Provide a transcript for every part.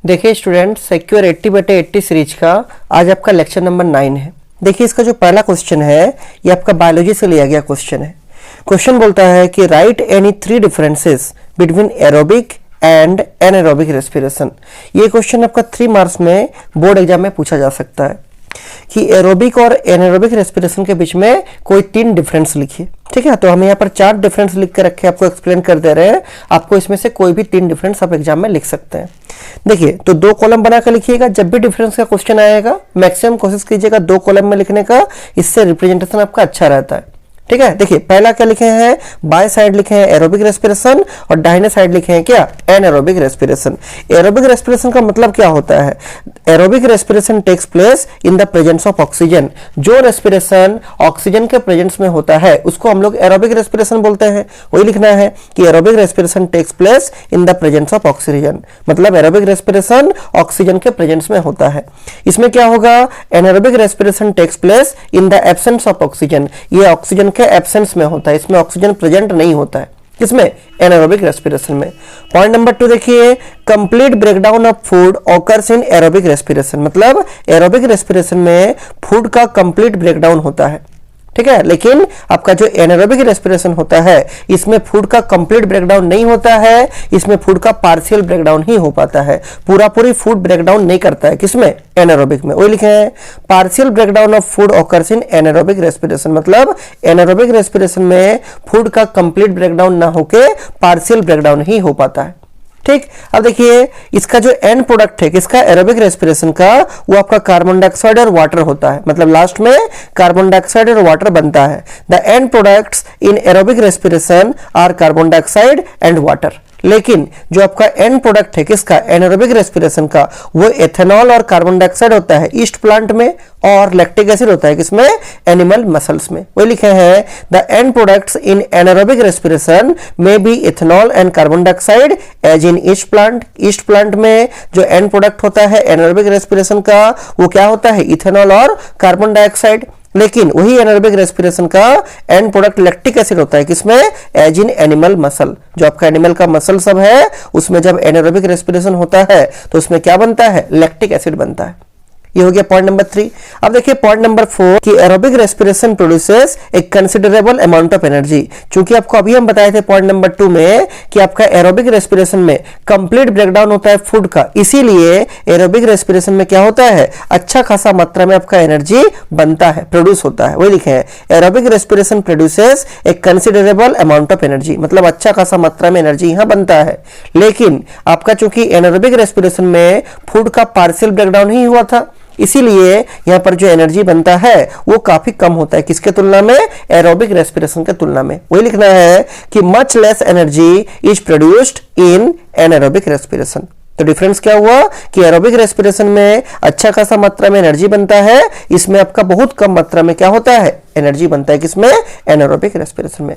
देखिए student, secure 80/80 series का आज आपका लेक्चर नंबर 9 है। देखिए इसका जो पहला क्वेश्चन है ये आपका बायोलॉजी से लिया गया क्वेश्चन है। क्वेश्चन बोलता है कि right any 3 differences between aerobic and anaerobic respiration. ये क्वेश्चन आपका 3 मार्क्स में बोर्ड एग्जाम में पूछा जा सकता है कि एरोबिक और एनारोबिक रेस्पिरेशन के बीच में कोई 3 डिफरेंस लिखिए। ठीक है, तो हम यहाँ पर 4 डिफरेंस लिख के रखे आपको एक्सप्लेन कर दे रहे हैं। आपको इसमें से कोई भी 3 डिफरेंस आप एग्जाम में लिख सकते हैं। देखिए, तो 2 कॉलम बनाकर लिखिएगा। जब भी डिफरेंस का क्वेश्चन आएगा मैक्सिमम कोशिश कीजिएगा 2 कॉलम में लिखने का, इससे रिप्रेजेंटेशन आपका अच्छा रहता है। ठीक है, देखिए पहला क्या लिखे हैं, बाय साइड लिखे हैं एरोबिक रेस्पिरेशन और दाहिने साइड लिखे हैं क्या, एनारोबिक रेस्पिरेशन। एरोबिक रेस्पिरेशन का मतलब क्या होता है, aerobic respiration takes place in the presence of oxygen. जो रेस्पिरेशन ऑक्सीजन के प्रेजेंस में होता है उसको हम लोग एरोबिक रेस्पिरेशन बोलते हैं। वही लिखना है कि aerobic respiration takes place in the presence of oxygen, मतलब एरोबिक रेस्पिरेशन ऑक्सीजन के प्रेजेंस में होता है। इसमें क्या होगा, anaerobic respiration takes place in the absence of oxygen. ये ऑक्सीजन के एब्सेंस में होता है, इसमें ऑक्सीजन प्रेजेंट नहीं होता है। किसमें, एनारोबिक रेस्पिरेशन में। पॉइंट नंबर 2 देखिए, complete breakdown of food occurs in aerobic respiration, मतलब एरोबिक रेस्पिरेशन में फूड का कंप्लीट ब्रेकडाउन होता है। ठीक है, लेकिन आपका जो एनारोबिक रेस्पिरेशन होता है इसमें फूड का कंप्लीट ब्रेकडाउन नहीं होता है, इसमें फूड का पार्शियल ब्रेकडाउन ही हो पाता है। पूरी फूड ब्रेकडाउन नहीं करता है। किसमें, एनारोबिक में। वही लिखे हैं partial breakdown of food occurs in anaerobic respiration, मतलब एनारोबिक रेस्पिरेशन में फूड का कंप्लीट ब्रेकडाउन ना होके पार्शियल ब्रेकडाउन ही हो पाता है। ठीक, अब देखिए इसका जो एंड प्रोडक्ट है किसका, एरोबिक रेस्पिरेशन का, वो आपका कार्बन डाइऑक्साइड और वाटर होता है। मतलब लास्ट में कार्बन डाइऑक्साइड और वाटर बनता है। The end products in aerobic respiration are carbon dioxide and water. लेकिन जो आपका एंड प्रोडक्ट है किसका, एनारोबिक रेस्पिरेशन का, वो एथेनॉल और कार्बन डाइऑक्साइड होता है ईस्ट प्लांट में, और लैक्टिक एसिड होता है किसमें, एनिमल मसल्स में। वही लिखे हैं the end products in anaerobic respiration में be ethanol and carbon dioxide as in yeast plant. Yeast plant में जो एंड प्रोडक्ट होता है एनारोबिक रेस्पिरेशन का वो क्या होता है, इथेनॉल और कार्बन डाइऑक्साइड। लेकिन वही एनारोबिक रेस्पिरेशन का एंड प्रोडक्ट लैक्टिक एसिड होता है किसमें, एज इन एनिमल मसल। जो आपका एनिमल का मसल सब है उसमें जब एनारोबिक रेस्पिरेशन होता है तो उसमें क्या बनता है, लैक्टिक एसिड बनता है। ये हो गया पॉइंट नंबर 3। अब देखिए पॉइंट नंबर 4 कि aerobic respiration produces A considerable amount of energy. चूंकि आपको अभी हम बताए थे पॉइंट नंबर 2 में कि आपका एरोबिक रेस्पिरेशन में कंप्लीट ब्रेकडाउन होता है फूड का, इसीलिए एरोबिक रेस्पिरेशन में क्या होता है, अच्छा खासा मात्रा में आपका एनर्जी बनता है, प्रोड्यूस होता है। वही लिखे हैं aerobic respiration produces A considerable amount of energy, मतलब अच्छा खासा मात्रा में एनर्जी यहां बनता है। लेकिन आपका चूंकि एनारोबिक रेस्पिरेशन में फूड का पार्शियल ब्रेकडाउन ही हुआ था, इसीलिए यहां पर जो एनर्जी बनता है वो काफी कम होता है। किसके तुलना में, एरोबिक रेस्पिरेशन के तुलना में। वही लिखना है कि much less energy is produced in anaerobic respiration. तो डिफरेंस क्या हुआ कि एरोबिक रेस्पिरेशन में अच्छा खासा मात्रा में एनर्जी बनता है, इसमें आपका बहुत कम मात्रा में क्या होता है, एनर्जी बनता है। किसमें, एनारोबिक रेस्पिरेशन में।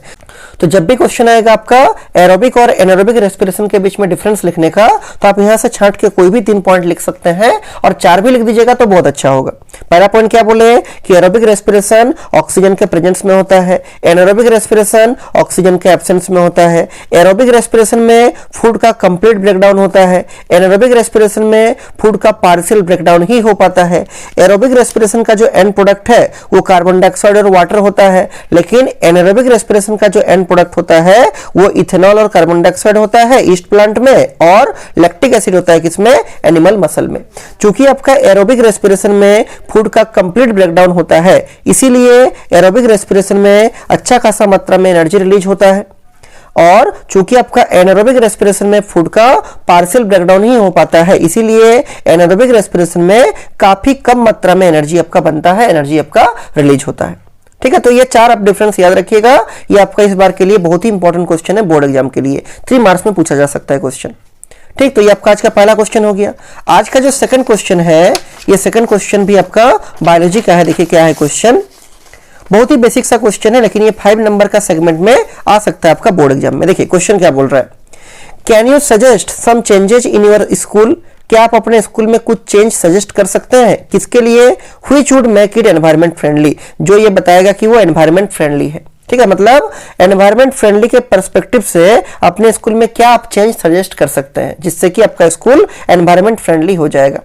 तो जब भी क्वेश्चन आएगा आपका एरोबिक और एनारोबिक रेस्पिरेशन के बीच में डिफरेंस लिखने का, तो आप यहां से छांट के कोई भी 3 पॉइंट लिख सकते हैं और 4 भी लिख दीजिएगा तो बहुत अच्छा होगा। पहला पॉइंट क्या बोले कि एरोबिक रेस्पिरेशन ऑक्सीजन के प्रेजेंस में होता है, एनारोबिक रेस्पिरेशन ऑक्सीजन के एब्सेंस में होता है। एरोबिक रेस्पिरेशन में फूड का कंप्लीट ब्रेकडाउन होता है, एनारोबिक रेस्पिरेशन में फूड का पार्शियल ब्रेकडाउन ही हो पाता है। एरोबिक रेस्पिरेशन का जो एंड प्रोडक्ट है वो कार्बन डाइऑक्साइड और वाटर होता है, लेकिन एनारोबिक रेस्पिरेशन का जो एंड प्रोडक्ट होता है वो इथेनॉल और कार्बन डाइऑक्साइड होता है ईस्ट प्लांट में, और लैक्टिक एसिड होता है किसमें, एनिमल मसल में। चूंकि आपका एरोबिक रेस्पिरेशन में फूड का कंप्लीट ब्रेकडाउन होता है, इसीलिए एरोबिक रेस्पिरेशन में अच्छा खासा मात्रा में एनर्जी रिलीज होता है। और चूंकि आपका एनारोबिक रेस्पिरेशन में फूड का पार्शियल ब्रेकडाउन ही हो पाता है, इसीलिए एनारोबिक रेस्पिरेशन में काफी कम मात्रा में एनर्जी आपका बनता है, एनर्जी आपका रिलीज होता है। ठीक है, तो ये 4 आप डिफरेंस याद रखिएगा। ये आपका इस बार के लिए बहुत ही इंपॉर्टेंट क्वेश्चन है, बोर्ड एग्जाम के लिए 3 मार्क्स में पूछा जा सकता है क्वेश्चन। ठीक, तो ये आपका आज का पहला क्वेश्चन हो गया। आज का जो सेकंड क्वेश्चन है, ये सेकंड क्वेश्चन भी आपका बायोलॉजी का है। देखिए क्या है क्वेश्चन, बहुत ही बेसिक सा क्वेश्चन है, लेकिन ये 5 नंबर का सेगमेंट में आ सकता है आपका बोर्ड एग्जाम में। देखिए क्वेश्चन क्या बोल रहा है, can you suggest some changes in your school. क्या आप अपने स्कूल में कुछ चेंज सजेस्ट कर सकते हैं, किसके लिए, which would make it environment friendly, जो ये बताएगा कि वो एनवायरमेंट फ्रेंडली है। ठीक है, मतलब एनवायरमेंट फ्रेंडली के पर्सपेक्टिव से अपने स्कूल में क्या आप चेंज सजेस्ट कर सकते हैं जिससे कि आपका स्कूल एनवायरमेंट फ्रेंडली हो जाएगा।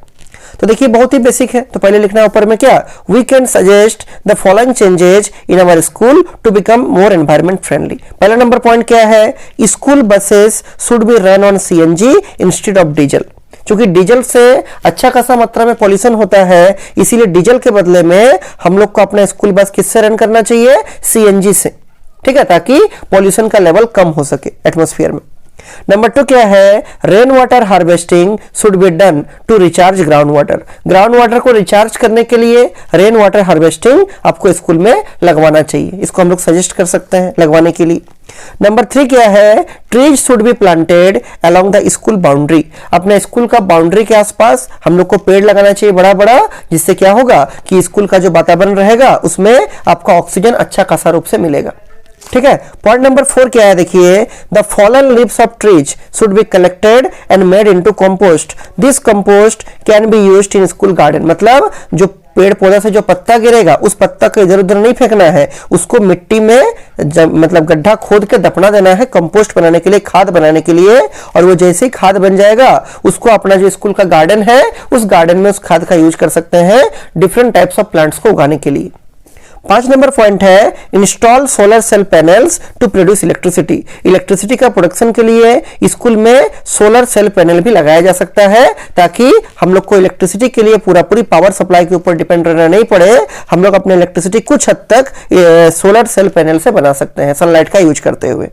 तो देखिए बहुत ही बेसिक है, तो पहले लिखना है ऊपर में क्या, we can suggest the following changes in our school to become more environment friendly. पहला नंबर पॉइंट क्या है, school buses should be run on CNG instead of diesel. क्योंकि डीजल से अच्छा खासा मात्रा में पॉल्यूशन होता है, इसीलिए डीजल के बदले में हम लोग को अपना स्कूल बस किससे रन करना चाहिए, सीएनजी से, ठीक है, ताकि पॉल्यूशन का लेवल कम हो सके एटमॉस्फेयर में। नंबर 2 क्या है, rain water harvesting should be done to recharge ground water. Ground water को रिचार्ज करने के लिए रेन वाटर हार्वेस्टिंग आपको स्कूल में लगवाना चाहिए, इसको हम लोग सजेस्ट कर सकते हैं लगवाने के लिए। नंबर 3 क्या है, trees should be planted along the school boundary. अपने स्कूल का बाउंड्री के आसपास हम लोग को पेड़ लगाना चाहिए बड़ा बड़ा, जिससे क्या होगा कि स्कूल का जो वातावरण रहेगा उसमें आपका ऑक्सीजन अच्छा खासा रूप से मिलेगा, ठीक है। पॉइंट नंबर 4 क्या है, देखिए, the fallen leaves of trees should be collected and made into compost. This compost can be used in school garden. मतलब जो पेड़ पौधा से जो पत्ता गिरेगा उस पत्ता को इधर उधर नहीं फेंकना है, उसको मिट्टी में मतलब गड्ढा खोद के दफना देना है कंपोस्ट बनाने के लिए, खाद बनाने के लिए। और वो जैसे ही खाद बन जाएगा उसको अपना जो स्कूल का गार्डन है उस गार्डन में उस खाद का यूज कर सकते हैं डिफरेंट टाइप्स ऑफ प्लांट्स को उगाने के लिए। 5 नंबर पॉइंट है, install solar cell panels to produce electricity. Electricity का प्रोडक्शन के लिए स्कूल में सोलर सेल पैनल भी लगाया जा सकता है, ताकि हम लोग को इलेक्ट्रिसिटी के लिए पूरी पावर सप्लाई के ऊपर डिपेंड रहना नहीं पड़े। हम लोग अपने इलेक्ट्रिसिटी कुछ हद तक सोलर सेल पैनल से बना सकते हैं सनलाइट का यूज करते हुए,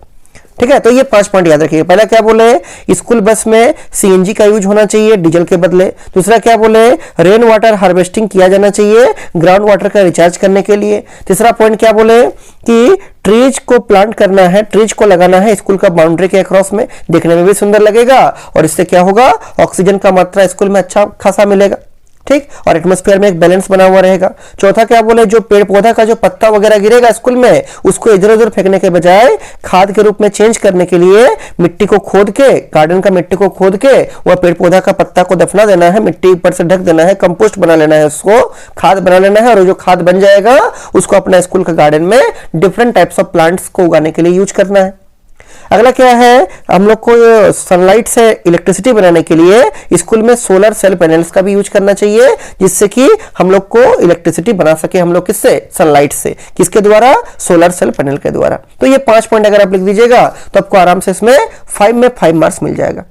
ठीक है। तो ये 5 पॉइंट याद रखिए। पहला क्या बोले, स्कूल बस में सीएनजी का यूज होना चाहिए डीजल के बदले। दूसरा क्या बोले, रेन वाटर हार्वेस्टिंग किया जाना चाहिए ग्राउंड वाटर का रिचार्ज करने के लिए। तीसरा पॉइंट क्या बोले कि ट्रीज को प्लांट करना है, ट्रीज को लगाना है स्कूल का बाउंड्री के अक्रॉस में, देखने में भी सुंदर लगेगा और इससे क्या होगा, ऑक्सीजन का मात्रा स्कूल में अच्छा खासा मिलेगा, ठीक, और एटमॉस्फेयर में एक बैलेंस बना हुआ रहेगा। चौथा क्या बोले, जो पेड़ पौधा का जो पत्ता वगैरह गिरेगा स्कूल में उसको इधर उधर फेंकने के बजाय खाद के रूप में चेंज करने के लिए मिट्टी को खोद के, गार्डन का मिट्टी को खोद के वह पेड़ पौधा का पत्ता को दफना देना है, मिट्टी ऊपर से ढक देना है, कंपोस्ट बना लेना है, उसको खाद बना लेना है। और जो खाद बन जाएगा उसको अपना स्कूल का गार्डन में डिफरेंट टाइप्स ऑफ प्लांट्स को उगाने के लिए यूज करना है। अगला क्या है, हम लोग को सनलाइट से इलेक्ट्रिसिटी बनाने के लिए स्कूल में सोलर सेल पैनल्स का भी यूज करना चाहिए, जिससे कि हम लोग को इलेक्ट्रिसिटी बना सके हम लोग किससे, सनलाइट से। किसके द्वारा, सोलर सेल पैनल के द्वारा। तो ये 5 पॉइंट अगर आप लिख दीजिएगा तो आपको आराम से इसमें 5 में 5 मार्क्स मिल जाएगा,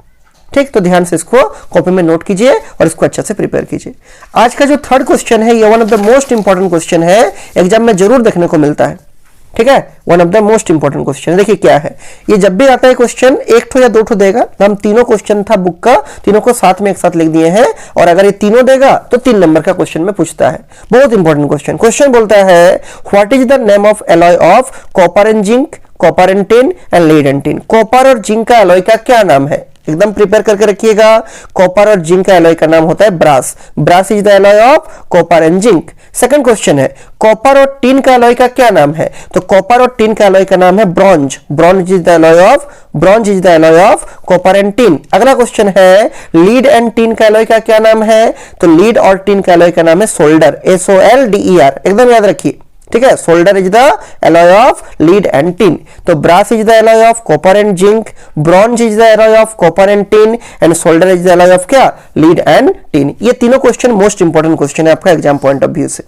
ठीक। तो ध्यान से इसको कॉपी में नोट कीजिए और इसको अच्छे से प्रिपेयर कीजिए। आज का जो 3rd क्वेश्चन है ये one of the most important question है, एग्जाम में जरूर देखने को मिलता है, ठीक है, one of the most important question. देखिए क्या है, ये जब भी आता है क्वेश्चन 1 ठो या 2 ठो देगा, तो हम तीनों क्वेश्चन था बुक का, तीनों को साथ में एक साथ लिख दिए हैं। और अगर ये तीनों देगा तो 3 नंबर का क्वेश्चन में पूछता है, बहुत इंपॉर्टेंट क्वेश्चन। क्वेश्चन बोलता है, what is the name of alloy of copper and zinc, copper and tin and lead and tin. Copper और जिंक का एलॉय का क्या नाम है, एकदम प्रिपेयर करके रखिएगा। कॉपर और जिंक का एलॉय का नाम होता है brass. Brass is the alloy of copper and zinc. Second question है, कॉपर और टिन का एलॉय का क्या नाम है, तो कॉपर और टिन का एलॉय का नाम है bronze. Bronze is the alloy of copper and tin. अगला क्वेश्चन है, लीड एंड टिन का एलॉय का क्या नाम है, तो लीड और टिन का एलॉय का नाम है सोल्डर, SOLDER, एकदम याद रखिए, ठीक है। Solder is the alloy of lead and tin. तो brass is the alloy of copper and zinc, bronze is the alloy of copper and tin and solder is the alloy of क्या, lead and tin. ये तीनों question most important question है आपका exam point of view से।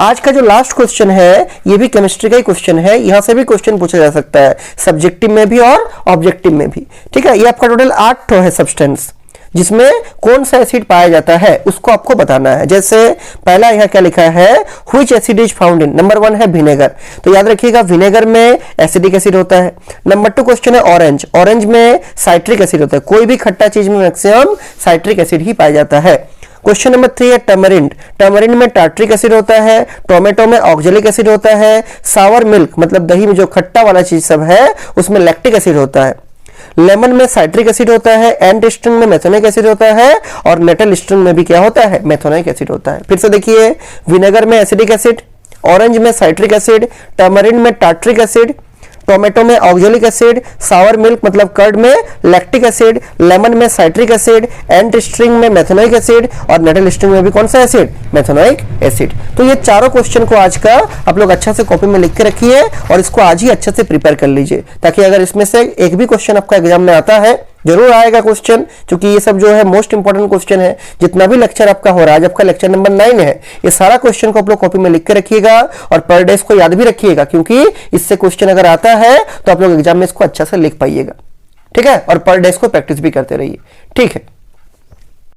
आज का जो last question है ये भी केमिस्ट्री का ही क्वेश्चन है, यहां से भी क्वेश्चन पूछा जा सकता है, सब्जेक्टिव में भी और ऑब्जेक्टिव में भी, ठीक है। ये आपका टोटल 8 ठो है सब्सटेंस, जिसमें कौन सा एसिड पाया जाता है उसको आपको बताना है। जैसे पहला यहाँ क्या लिखा है, which acid is found in, number 1 है विनेगर, तो याद रखिएगा विनेगर में एसिडिक एसिड होता है। नंबर 2 क्वेश्चन है ऑरेंज, ऑरेंज में साइट्रिक एसिड होता है। कोई भी खट्टा चीज में मैक्सिमम साइट्रिक एसिड ही पाया जाता है। क्वेश्चन नंबर 3 है टैमरिंड, टैमरिंड में टार्ट्रिक एसिड होता है। टोमेटो में ऑक्जेलिक एसिड होता है। सावर मिल्क मतलब दही में जो खट्टा वाला चीज सब है उसमें लैक्टिक एसिड होता है। लेमन में साइट्रिक एसिड होता है। एंड स्ट्रिंग में मेथोनिक एसिड होता है और मेटल स्ट्रिंग में भी क्या होता है, मेथोनिक एसिड होता है। फिर से देखिए, विनेगर में एसिडिक एसिड, ऑरेंज में साइट्रिक एसिड, टैमरिंड में टार्ट्रिक एसिड, टोमेटो में ऑक्जेलिक एसिड, सावर मिल्क मतलब कर्ड में लैक्टिक एसिड, लेमन में साइट्रिक एसिड, एंट स्ट्रिंग में मेथेनोइक एसिड और नेटल स्ट्रिंग में भी कौन सा एसिड, मेथेनोइक एसिड। तो ये चारों क्वेश्चन को आज का आप लोग अच्छा से कॉपी में लिख के रखिए और इसको आज ही अच्छे से प्रिपेयर कर लीजिए, ताकि अगर इसमें से एक भी क्वेश्चन आपका एग्जाम में आता है, जरूर आएगा क्वेश्चन, क्योंकि ये सब जो है मोस्ट इंपॉर्टेंट क्वेश्चन है। जितना भी लेक्चर आपका हो रहा है, आज आपका लेक्चर नंबर 9 है, ये सारा क्वेश्चन को आप लोग कॉपी में लिख के रखिएगा और पर डे इसको याद भी रखिएगा, क्योंकि इससे क्वेश्चन अगर आता है तो आप लोग एग्जाम में इसको अच्छा से लिख पाइएगा। ठीक है, और पर डे इसको प्रैक्टिस भी करते रहिए। ठीक है।